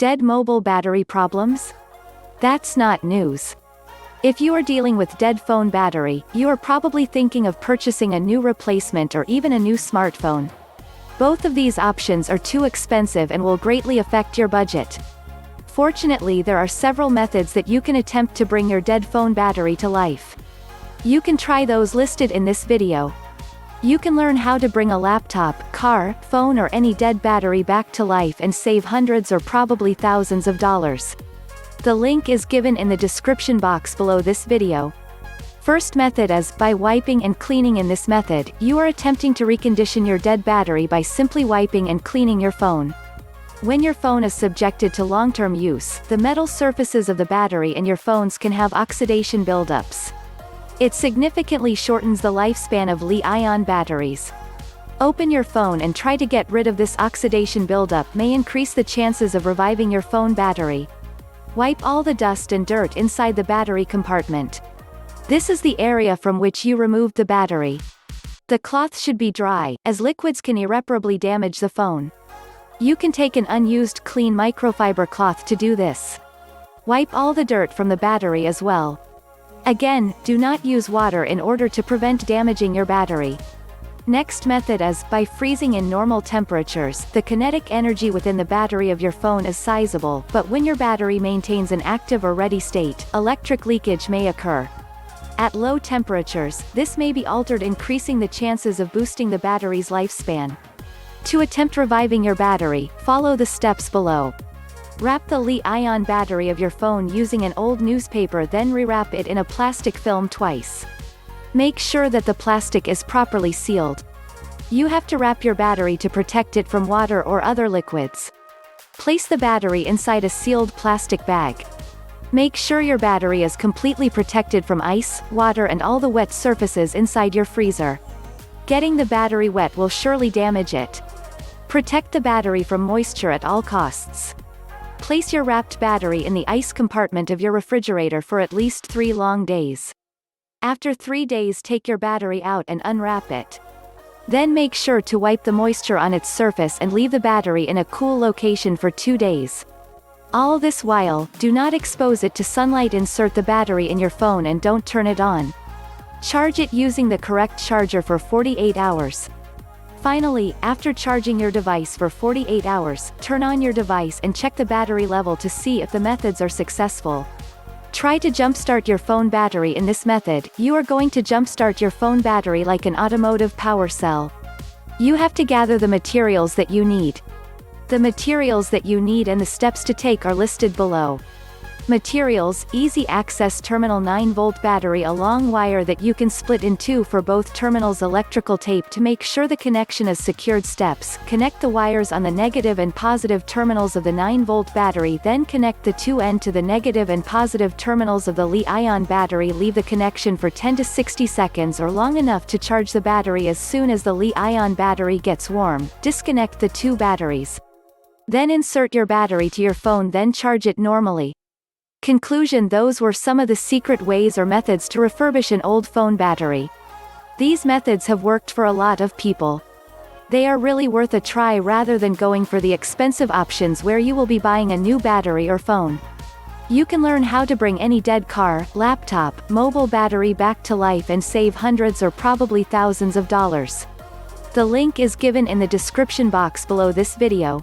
Dead mobile battery problems? That's not news. If you are dealing with dead phone battery, you are probably thinking of purchasing a new replacement or even a new smartphone. Both of these options are too expensive and will greatly affect your budget. Fortunately, there are several methods that you can attempt to bring your dead phone battery to life. You can try those listed in this video. You can learn how to bring a laptop, car, phone or any dead battery back to life and save hundreds or probably thousands of dollars. The link is given in the description box below this video. First method is by wiping and cleaning. In this method, you are attempting to recondition your dead battery by simply wiping and cleaning your phone. When your phone is subjected to long-term use, the metal surfaces of the battery and your phones can have oxidation buildups. It significantly shortens the lifespan of Li-ion batteries. Open your phone and try to get rid of this oxidation buildup may increase the chances of reviving your phone battery. Wipe all the dust and dirt inside the battery compartment. This is the area from which you removed the battery. The cloth should be dry, as liquids can irreparably damage the phone. You can take an unused clean microfiber cloth to do this. Wipe all the dirt from the battery as well. Again, do not use water in order to prevent damaging your battery. Next method is by freezing in normal temperatures. The kinetic energy within the battery of your phone is sizable, but when your battery maintains an active or ready state, electric leakage may occur. At low temperatures, this may be altered, increasing the chances of boosting the battery's lifespan. To attempt reviving your battery, follow the steps below. Wrap the Li-ion battery of your phone using an old newspaper, then rewrap it in a plastic film twice. Make sure that the plastic is properly sealed. You have to wrap your battery to protect it from water or other liquids. Place the battery inside a sealed plastic bag. Make sure your battery is completely protected from ice, water and all the wet surfaces inside your freezer. Getting the battery wet will surely damage it. Protect the battery from moisture at all costs. Place your wrapped battery in the ice compartment of your refrigerator for at least 3 long days. After 3 days, take your battery out and unwrap it. Then make sure to wipe the moisture on its surface and leave the battery in a cool location for 2 days. All this while, do not expose it to sunlight. Insert the battery in your phone and don't turn it on. Charge it using the correct charger for 48 hours. Finally, after charging your device for 48 hours, turn on your device and check the battery level to see if the methods are successful. Try to jumpstart your phone battery. In this method, you are going to jumpstart your phone battery like an automotive power cell. You have to gather the materials that you need. The materials that you need and the steps to take are listed below. Materials: easy access terminal 9-volt battery, a long wire that you can split in 2 for both terminals, electrical tape to make sure the connection is secured. Steps: connect the wires on the negative and positive terminals of the 9-volt battery, then connect the 2 end to the negative and positive terminals of the Li-ion battery. Leave the connection for 10 to 60 seconds or long enough to charge the battery. As soon as the Li-ion battery gets warm, disconnect the 2 batteries. Then insert your battery to your phone, then charge it normally. Conclusion: those were some of the secret ways or methods to refurbish an old phone battery. These methods have worked for a lot of people. They are really worth a try rather than going for the expensive options where you will be buying a new battery or phone. You can learn how to bring any dead car, laptop, mobile battery back to life and save hundreds or probably thousands of dollars. The link is given in the description box below this video.